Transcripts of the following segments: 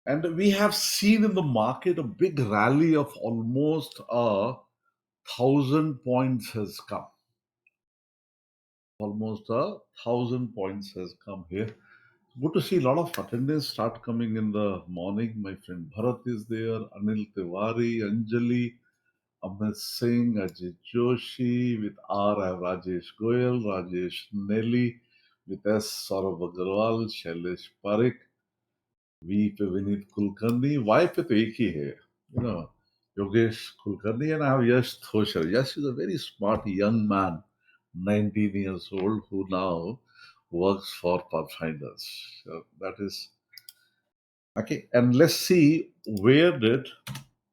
And we have seen in the market a big rally of almost 1,000 points has come. Almost 1,000 points has come here. Good to see a lot of attendance start coming in the morning. My friend Bharat is there, Anil Tiwari, Anjali, Amit Singh, Ajit Joshi. With R, I have Rajesh Goyal, Rajesh Nelly. With S, Saurabh Agarwal, Shailesh Parekh. V पे Vineet Kulkarni, Y पे तो एक ही है, you know, Yogesh Kulkarni, and I have Yash Thoshar. Yash is a very smart young man, 19 years old, who now works for Pathfinders. So that is okay. And let's see, where did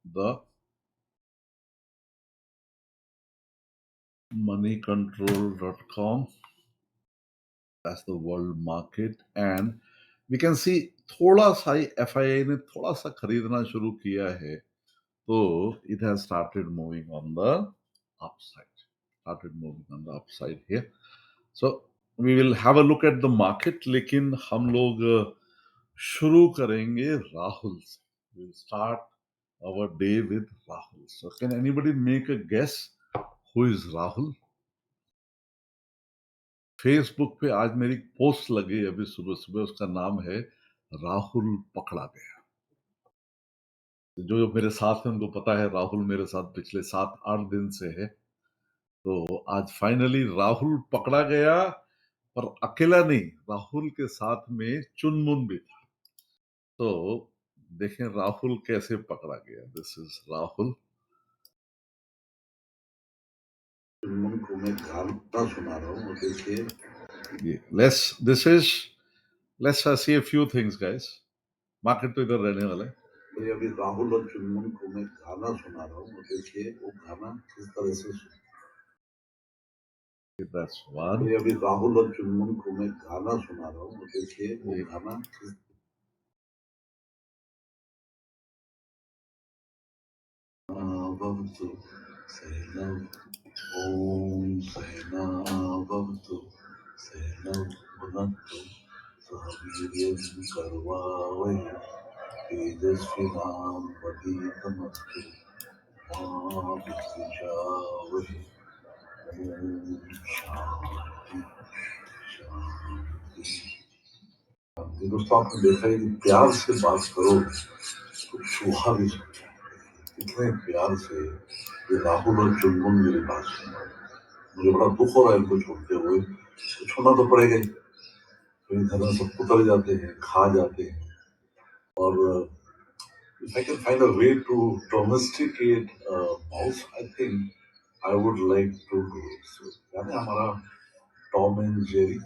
the moneycontrol.com, that's the world market, and we can see थोड़ा सा FII ने थोड़ा सा खरीदना शुरू किया है. So it has started moving on the upside. Here. So we will have a look at the market. लेकिन हम लोग शुरू करेंगे राहुल से. We'll start our day with Rahul. So can anybody make a guess who is Rahul? Facebook पे आज मेरी post लगी अभी सुबह सुबह, उसका नाम है राहुल पकड़ा गया. जो मेरे साथ है उनको पता है, राहुल मेरे साथ पिछले 7-8 दिन से है. तो आज फाइनली राहुल पकड़ा गया, पर अकेला नहीं, राहुल के साथ में चुनमुन भी था. तो देखें राहुल कैसे पकड़ा गया. This is Rahul. चुनमुन को मैं गाना सुना रहा हूँ, देखिए. Let's see a few things, guys. Market तो इधर रहने वाला है. तो अभी राहुल और चुनमुन को मैं गाना सुना रहा हूँ, देखिए वो गाना किस तरह से. That's one. अभी राहुल और चुनमुन को मैं गाना सुना रहा हूँ, देखिए वो गाना किस. भवतु सहनौ ॐ सहना भवतु सहनौ भुनक्तु सह वीर्यं करवावहै तेजस्विनावधीतमस्तु मा विद्विषावहै. ॐ शांति शांति. दोस्तों, आपने देखा है कि प्यार से बात करो तो चूहा भी सुनता है. इतने प्यार से ये राहुल और चुनमुन मेरी बात सुन रहे हैं. मुझे बड़ा दुख हो रहा है इनको छोड़ते हुए. कुछ होना तो पड़ेगा ही. तो घर में सब उतर जाते हैं, खा जाते हैं. और if I can find a way to domesticate a mouse, I think I would like to do it. So, यानी हमारा टॉम एंड जेरी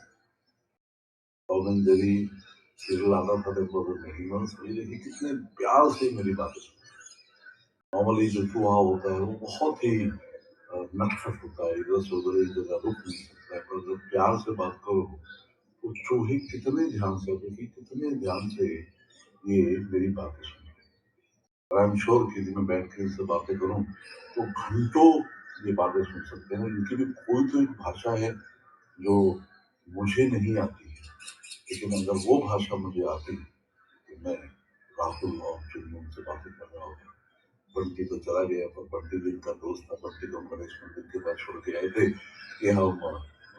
सीरियल आता था देखो, एनिमल्स में देखिए कितने प्यार से मेरी बातें सुनते हैं. नॉर्मली जो चूहा होता है वो बहुत ही नटखट होता है, इधर से उधर एक जगह रुक नहीं सकता है. पर जब प्यार से बात करो तो चूहे कितने ध्यान से, देखिए कितने ध्यान से ये मेरी बातें सुनते हैं. आई एम श्योर कि मैं बैठ के इनसे बातें करूं तो घंटों ये बातें सुन सकते हैं. इनकी भी कोई तो एक भाषा है जो मुझे नहीं आती है, लेकिन अगर वो भाषा मुझे आती तो मैं राहुल और चुनमुन से बातें कर रहा हूँ. बंटी तो चला गया, पर बंटी भी इनका दोस्त था. बंटी को हम गणेश मंदिर के पास छोड़ के आए थे कि हम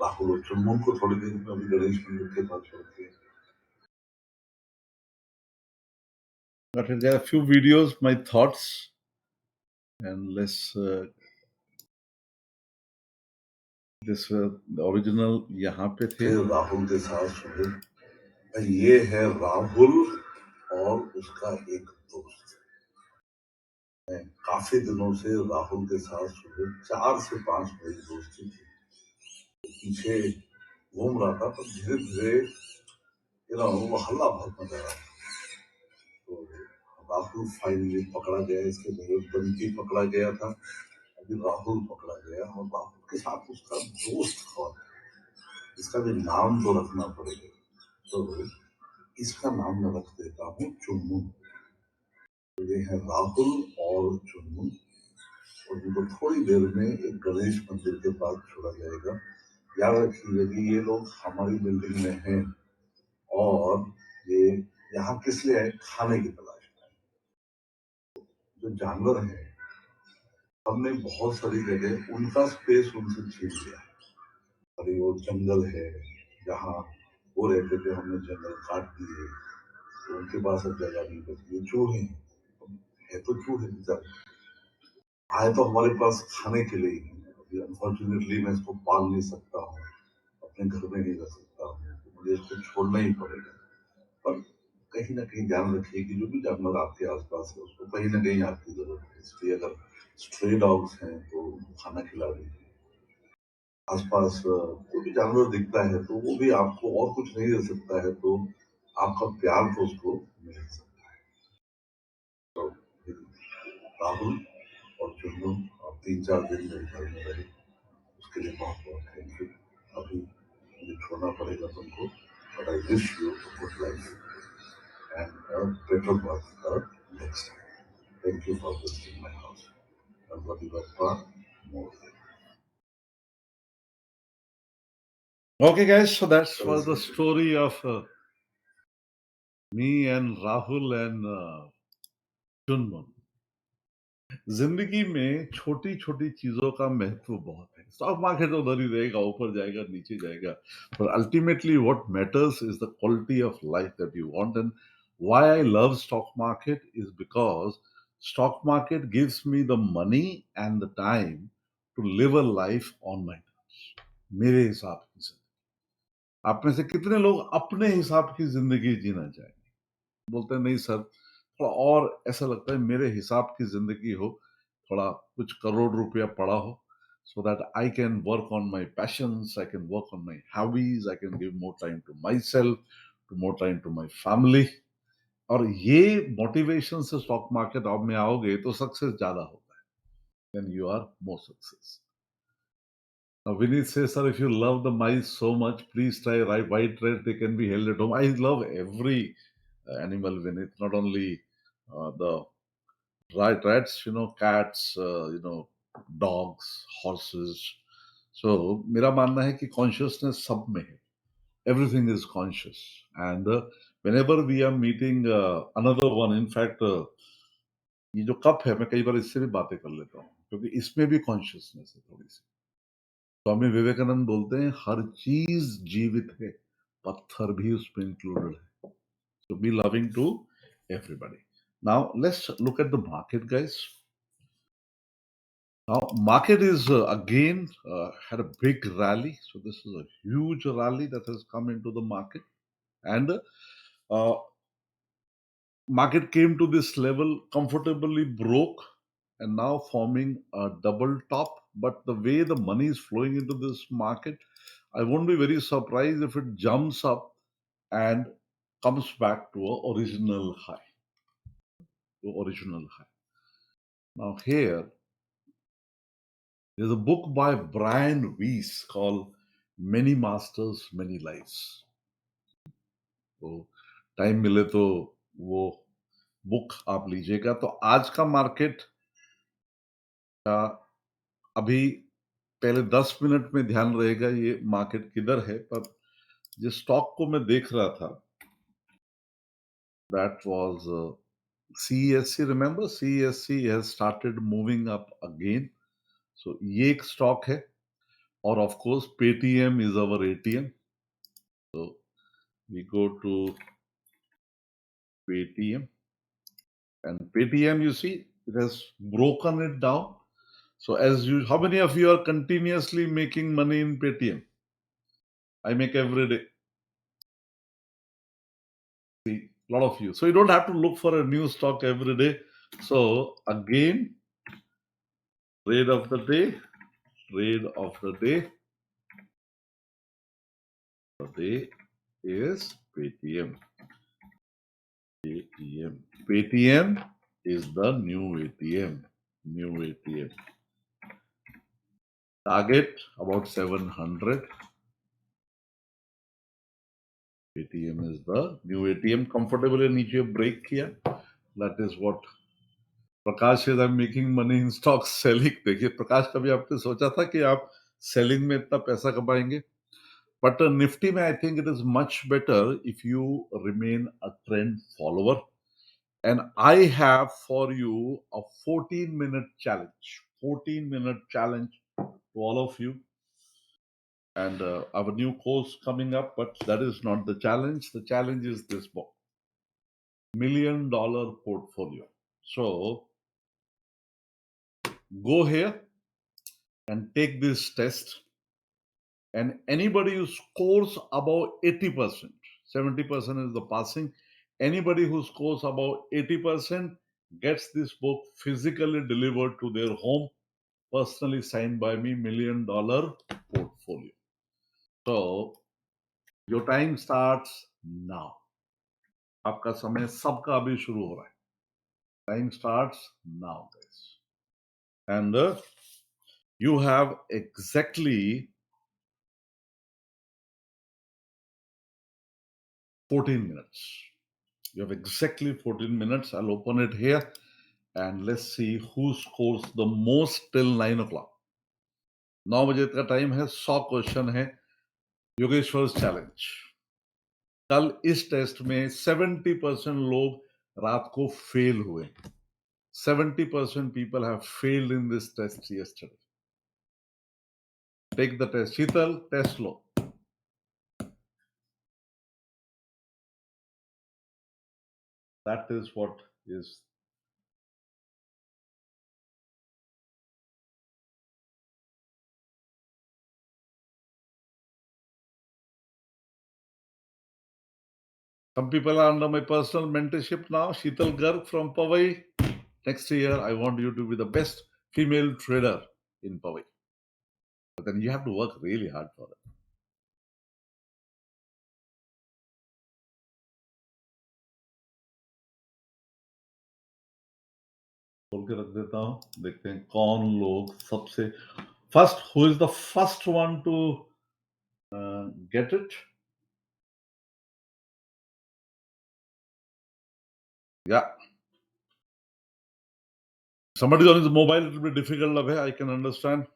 राहुल और चुनमुन को थोड़ी देर में अभी गणेश मंदिर के पास छोड़ के. But there are a few videos, my thoughts, and let's this the original यहाँ पे थे. राहुल के साथ सुबह. ये है राहुल और उसका एक दोस्त. मैं काफी दिनों से राहुल के साथ सुबह 4 से 5 बजे दोस्ती थी. पीछे घूम रहा था, पर धीरे धीरे वो हल्ला बहुत मचा रहा था. तो राहुल फाइनली पकड़ा गया. इसके पहले बंटी पकड़ा गया था, अभी राहुल पकड़ा गया. और राहुल के साथ उसका दोस्त कौन है, इसका भी नाम तो रखना पड़ेगा. तो इसका नाम मैं रख देता हूँ चुनमुन. तो ये है राहुल और चुनमुन, और उनको थोड़ी देर में एक गणेश मंदिर के पास छोड़ा जाएगा. याद रखिए कि ये लोग हमारी बिल्डिंग में हैं और ये यहाँ किस लिए आए, खाने की तलाश जो जानवर हैं, हमने बहुत सारी जगह उनका स्पेस उनसे छीन लिया। अरे वो जंगल है जहाँ वो रहते थे, हमने जंगल काट दिए, तो उनके पास अब जगह नहीं बची। ये चूहे है तो चूहे बेचारे आए तो हमारे पास खाने के लिए ही। अभी अनफॉर्चुनेटली मैं इसको पाल नहीं सकता हूँ, अपने घर में नहीं रह सकता हूँ, तो मुझे इसको छोड़ना ही पड़ेगा। पर कहीं ना कहीं ध्यान रखिए कि जो भी जानवर आपके आसपास है उसको कहीं ना कहीं आपकी जरूरत है। इसलिए अगर स्ट्रे डॉग्स हैं तो उनको खाना खिला दीजिए। आसपास कोई भी जानवर दिखता है तो वो भी आपको और कुछ नहीं दे सकता है, तो आपका प्यार तो उसको मिल सकता है। तो राहुल और चुन्नू, आप 3-4 दिन मेरे घर में रहे, उसके लिए बहुत बहुत थैंक यू। अभी मुझे छोड़ना पड़ेगा तुमको, but I wish you good life and a better birth next time. Thank you for visiting my house. Ganpati Bappa Moria. Okay, guys, so that's was the story of me and Rahul and Chunmun. जिंदगी में छोटी छोटी चीजों का महत्व बहुत है। Stock market उधर ही रहेगा, ऊपर जाएगा नीचे जाएगा, पर ultimately what matters is the quality of life that you want. And why I love stock market is because stock market gives me the money and the time to live a life on my terms, मेरे हिसाब की। आप में से कितने लोग अपने हिसाब की जिंदगी जीना चाहेंगे? बोलते हैं नहीं सर, थोड़ा और ऐसा लगता है मेरे हिसाब की जिंदगी हो, थोड़ा कुछ करोड़ रुपया पड़ा हो, so that I can work on my passions, I can work on my hobbies, I can give more time to myself, to more time to my family. और ये मोटिवेशन से स्टॉक मार्केट आप में आओगे तो सक्सेस ज्यादा होता है, then you are more success. Now, Vinith says, sir, if you love the mice so much, please try white rats. They can be held at home. I love every animal, Vinith, not only the rats, cats, dogs, horses. So, मेरा मानना है कि consciousness सब में है. Everything is conscious. And whenever we are meeting another one, in fact, ये जो cup है, मैं कई बार इससे भी बातें कर लेता हूँ, क्योंकि इसमें भी कॉन्शियसनेस है थोड़ी सी। स्वामी विवेकानंद बोलते हैं हर चीज जीवित है, पत्थर भी उसमें इंक्लूडेड है। So be loving to everybody. Now let's look at the market, guys. Now market is again had a big rally. So this is a huge rally that has come into the market, and market came to this level, comfortably broke, and now forming a double top. But the way the money is flowing into this market, I won't be very surprised if it jumps up and comes back to a original high. Now here there's a book by Brian Weiss called Many Masters, Many Lives. तो time मिले तो वो book आप लीजिएगा। तो आज का market का अभी पहले 10 मिनट में ध्यान रहेगा ये मार्केट किधर है, पर जिस स्टॉक को मैं देख रहा था that was CESC. Remember, CESC has started moving up again. So ये एक स्टॉक है, और of course Paytm is our ATM. So we go to Paytm, and Paytm, you see, it has broken it down. So how many of you are continuously making money in Paytm? I make every day. See, a lot of you. So you don't have to look for a new stock every day. So again, trade of the day. The day is Paytm. Paytm is the new ATM. Target about 700. Paytm is the new ATM. Comfortable नीचे break किया. That is what Prakash says. I'm making money in stocks selling. देखिए प्रकाश, कभी आपने सोचा था कि आप selling में इतना पैसा कमाएंगे? But Nifty में I think it is much better if you remain a trend follower. And I have for you a 14-minute challenge. 14-minute challenge to all of you. And I have a new course coming up, but that is not the challenge. The challenge is this book, $1 Million Portfolio. So go here and take this test. And anybody who scores above 80%, 70% is the passing. Anybody who scores above 80% gets this book physically delivered to their home, personally signed by me, $1 Million Portfolio. So your time starts now. आपका समय सबका अभी शुरू हो रहा है. Time starts now, guys. And you have exactly 14 minutes. You have exactly 14 minutes. I'll open it here and let's see who scores the most till 9 o'clock. 9 बजे का टाइम है. 100 क्वेश्चन है. योगेश्वर चैलेंज. कल इस टेस्ट में 70% लोग रात को फेल हुए. 70% people have failed in this test yesterday. Take the test. Sheetal, test low. That is what is. Some people are under my personal mentorship now. Sheetal Garg from Powai. Next year, I want you to be the best female trader in Powai. But then you have to work really hard for that. खोल के रख देता हूं. देखते हैं कौन लोग सबसे first. Who is the first one to get it? Yeah. Somebody on his mobile, it will be difficult. I can understand.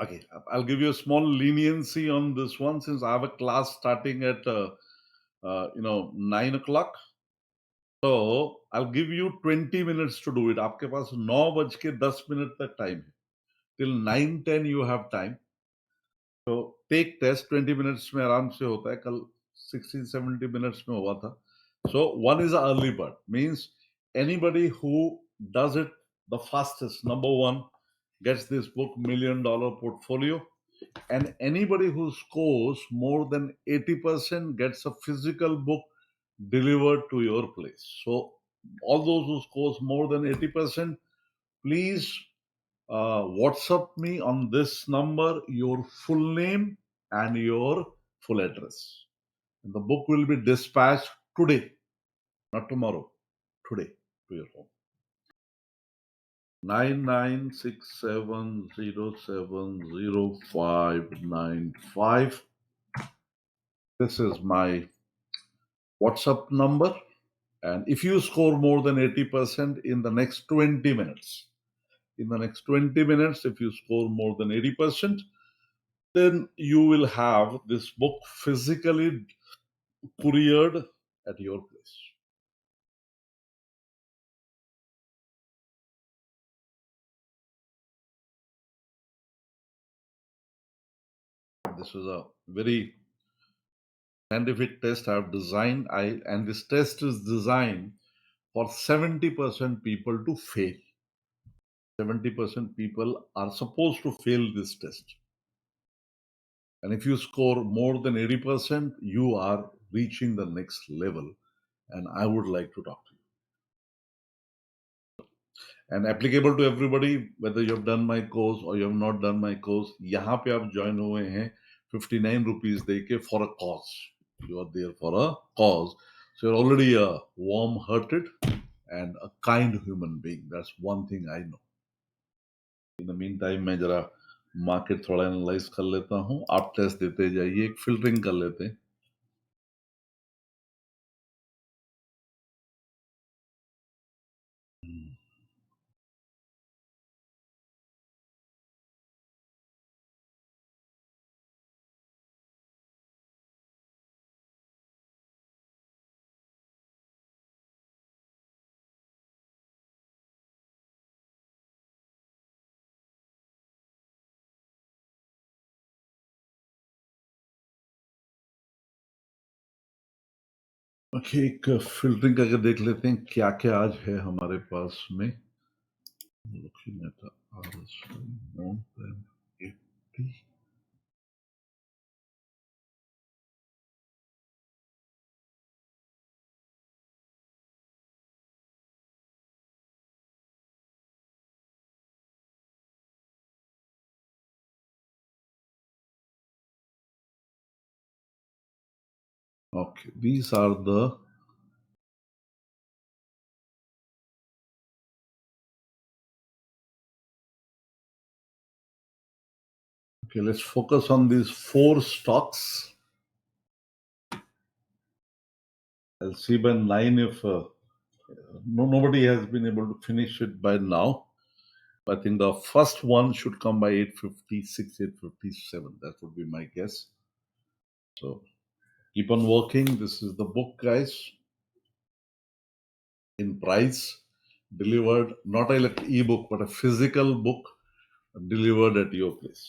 Okay, I'll give you a small leniency on this one since I have a class starting at 9 o'clock. So I'll give you 20 minutes to do it. आपके पास 9:10 तक time है. Till 9:10 you have time. So take test 20 minutes में आराम से होता है. कल 60-70 minutes में हुआ था. So one is an early bird, means anybody who does it the fastest, number one, gets this book $1 Million Portfolio. And anybody who scores more than 80% gets a physical book delivered to your place. So all those who scores more than 80%, please WhatsApp me on this number your full name and your full address. And the book will be dispatched today, not tomorrow, today to your home. 9967070595. This is my WhatsApp number. And if you score more than 80% in the next 20 minutes, if you score more than 80%, then you will have this book physically couriered at your place. This is a very scientific test I have designed. And this test is designed for 70% people to fail. 70% people are supposed to fail this test. And if you score more than 80%, you are reaching the next level. And I would like to talk to you. And applicable to everybody, whether you have done my course or you have not done my course, यहाँ पे आप join हुए हैं 59 rupees देके for a cause. You are there for a cause. So you're already a warm-hearted and a kind human being. That's one thing I know. In the meantime, मैं जरा market थोड़ा analyse कर लेता हूँ. आप टेस्ट देते जाइए. एक फिल्टरिंग कर लेते हैं. ओके, एक फिल्टरिंग करके देख लेते हैं क्या क्या आज है हमारे पास में। Looking at the RSI more than 80. Okay, these are the okay. Let's focus on these four stocks. I'll see by 9 if nobody has been able to finish it by now. I think the first one should come by 8:56, 8:57. That would be my guess. So keep on working. This is the book, guys. In price, delivered, not an e-book, but a physical book delivered at your place.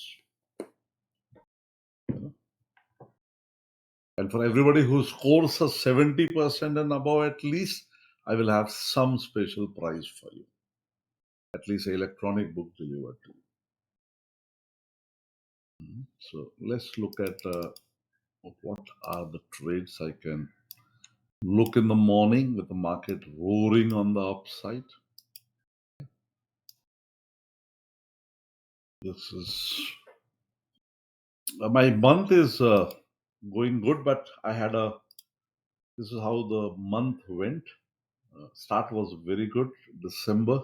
And for everybody who scores a 70% and above at least, I will have some special prize for you. At least an electronic book delivered to you. So let's look at what are the trades I can look in the morning with the market roaring on the upside. This is my month is going good, but this is how the month went. Start was very good, December,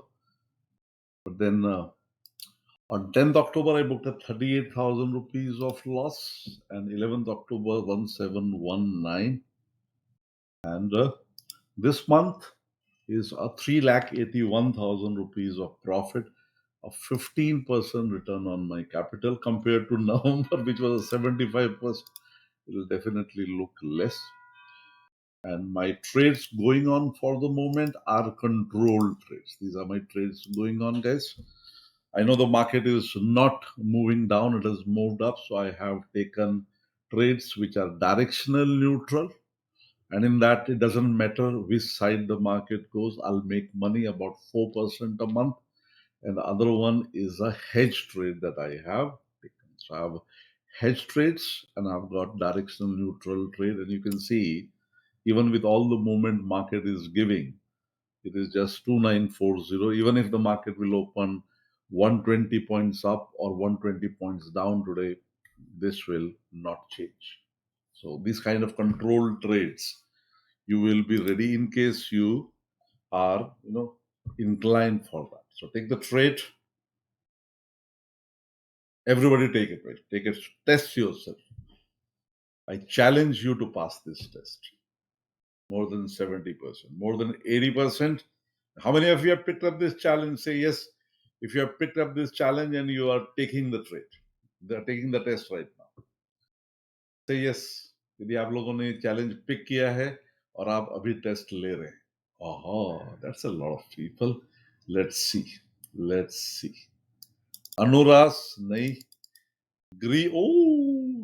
but then on 10th October, I booked at 38,000 rupees of loss, and 11th October, 1719. And this month is a 3,81,000 rupees of profit, a 15% return on my capital compared to November, which was a 75%. It will definitely look less. And my trades going on for the moment are controlled trades. These are my trades going on, guys. I know the market is not moving down, it has moved up. So I have taken trades which are directional neutral. And in that, it doesn't matter which side the market goes, I'll make money about 4% a month. And the other one is a hedge trade that I have taken. So I have hedge trades and I've got directional neutral trade. And you can see, even with all the movement market is giving, it is just 2940. Even if the market will open 120 points up or 120 points down today, this will not change. So these kind of controlled trades, you will be ready in case you are, inclined for that. So take the trade. Everybody take it, right? Take it, test yourself. I challenge you to pass this test. More than 70%, more than 80%. How many of you have picked up this challenge? Say yes. If you have picked up this challenge and you are taking the trade, they are taking the test right now. Say yes. यदि आप लोगों ने challenge pick किया है और आप अभी test ले रहे हैं. Oh, that's a lot of people. Let's see. Let's see. Anuras नहीं. ग्री ओ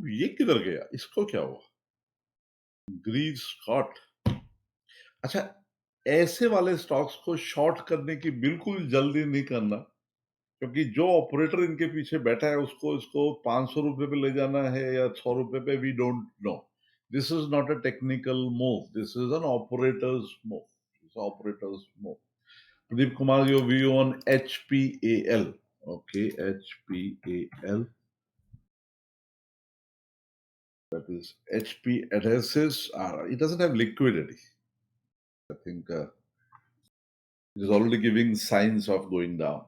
ये किधर गया? इसको क्या हुआ? ग्रीव स्कॉट. अच्छा, ऐसे वाले स्टॉक्स को शॉर्ट करने की बिल्कुल जल्दी नहीं करना, क्योंकि जो ऑपरेटर इनके पीछे बैठा है उसको इसको 500 रुपए पे ले जाना है या 100 रुपए पे, we don't know. This is not a technical move, this is an operator's move. Operator's move. Pradeep Kumar, your view on HPAL. Okay, HPAL. That is HP adhesives. It doesn't have liquidity. I think it is already giving signs of going down.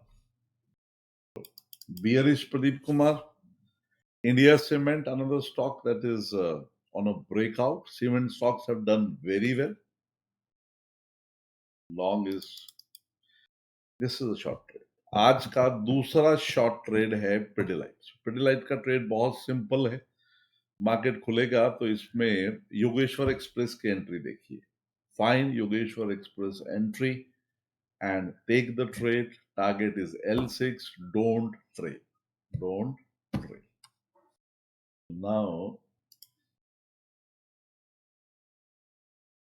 Bearish, Pradeep Kumar. India Cement, another stock that is on a breakout. Cement stocks have done very well. Long is, this is a short trade. आज का दूसरा short trade है पिडिलाइट. पिडिलाइट का trade बहुत simple है. Market खुलेगा तो इसमें योगेश्वर एक्सप्रेस की एंट्री देखिए. Find Yogeshwar express entry and take the trade. Target is L6. Don't trade. Don't trade. Now,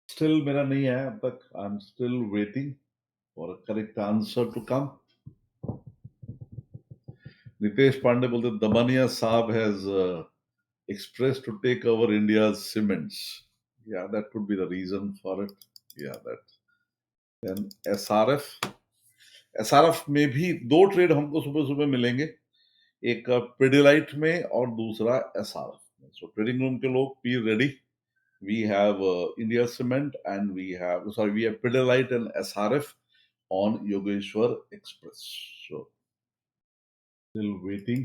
still मेरा नहीं आया अब तक. I am still waiting for a correct answer to come. Nitesh Pandey बोलते दमनिया साहब has expressed to take over India's cements. Yeah, that could be the reason for it. Yeah, that. Then SRF. SRF में भी दो ट्रेड हमको सुबह सुबह मिलेंगे, एक पिडिलाइट में और दूसरा SRF में. So trading room के लोग be ready. We have India Cement and we have Pidilite and SRF on Yogeshwar Express. So still waiting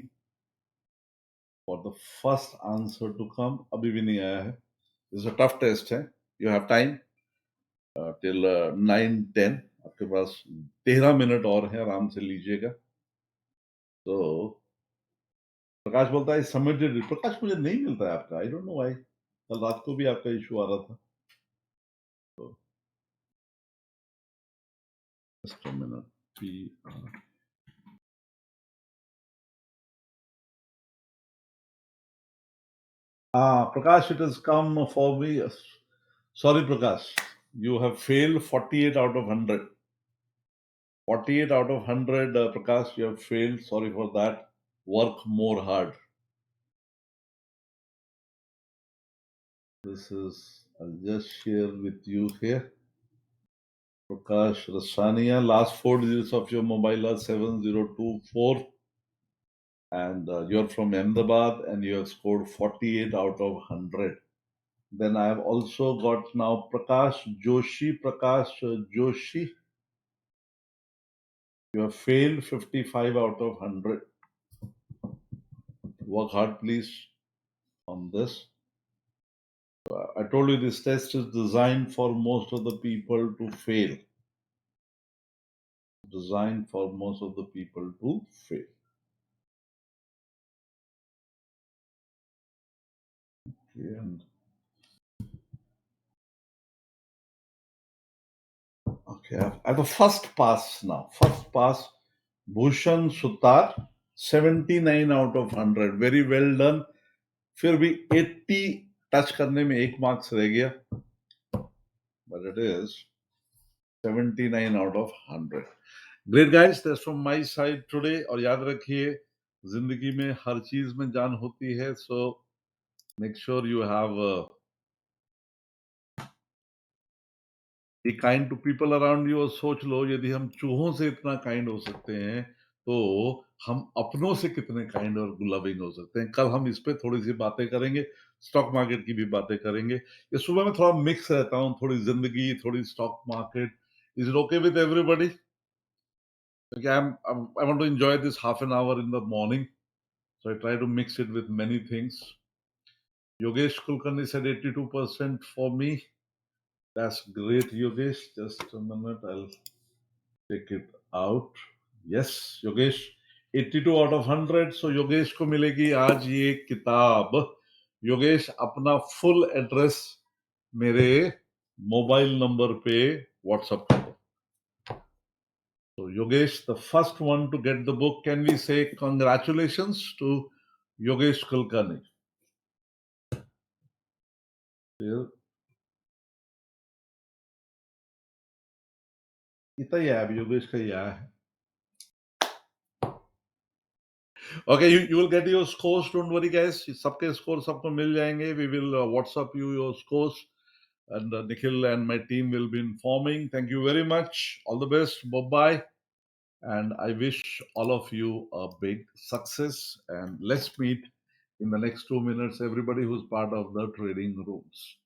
for the first answer to come. अभी भी नहीं आया है. This is a tough test है. You have time till 9:10. आपके पास 13 minute और है, आराम से लीजिएगा. तो प्रकाश बोलता है सबमिटेड. प्रकाश मुझे नहीं मिलता है आपका. I don't know why. कल रात को भी आपका इशू आ रहा था. तो just a minute. Prakash, it has come for me. Sorry, Prakash. You have failed 48 out of 100. 48 out of 100, Prakash, you have failed. Sorry for that. Work more hard. This is, I'll just share with you here. Prakash Rasania, last four digits of your mobile are 7024. And you're from Ahmedabad and you have scored 48 out of 100. Then I have also got now Prakash Joshi. Prakash Joshi, you have failed 55 out of 100. Work hard, please, on this. I told you this test is designed for most of the people to fail. Designed for most of the people to fail. And okay, I have the first pass now. First pass, Bhushan Sutar, 79 out of 100. Very well done. फिर भी 80 touch करने में 1 marks रह गया. But it is 79 out of 100. Great guys, that's from my side today. और याद रखिए, जिंदगी में हर चीज में जान होती है. So make sure you have be kind to people around you. और सोच लो, यदि हम चूहों से इतना काइंड हो सकते हैं तो हम अपनों से कितने काइंड और लविंग हो सकते हैं. कल हम इस पे थोड़ी सी बातें करेंगे, स्टॉक मार्केट की भी बातें करेंगे. ये सुबह में थोड़ा मिक्स रहता हूँ, थोड़ी जिंदगी, थोड़ी stock market. Is it okay with everybody? Okay, I want to enjoy this half an hour in the morning, so I try to mix it with many things. Yogesh Kulkarni said 82% for me. That's great, Yogesh. Just a minute, I'll take it out. Yes, Yogesh, 82 out of 100. So Yogesh को मिलेगी आज ये किताब. योगेश अपना full address मेरे mobile number पे WhatsApp कर दो. So Yogesh, the first one to get the book, can we say congratulations to Yogesh Kulkarni? इतना ही है अभी, योगेश का ही है. Okay, you will get your scores. Don't worry, guys. सबके scores सबको मिल जाएंगे. We will WhatsApp you your scores, and Nikhil and my team will be informing. Thank you very much. All the best. Bye bye. And I wish all of you a big success. And let's meet in the next 2 minutes. Everybody who's part of the trading rooms.